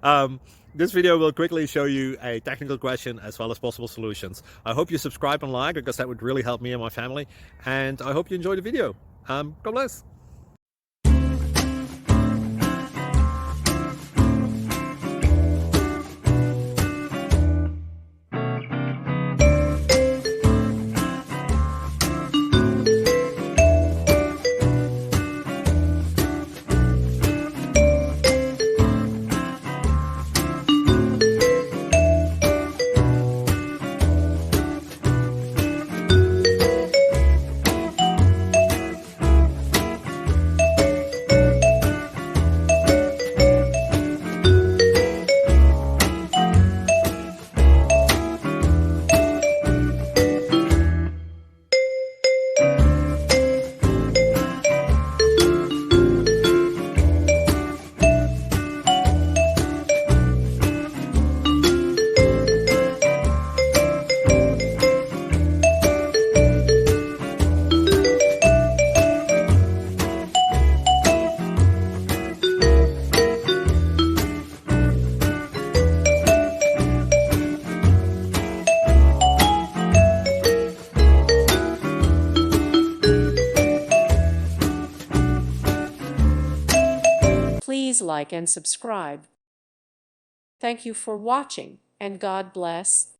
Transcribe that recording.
um, this video will quickly show you a technical question as well as possible solutions. I hope you subscribe and like, because that would really help me and my family. And I hope you enjoy the video. God bless. Please like and subscribe. Thank you for watching, and God bless.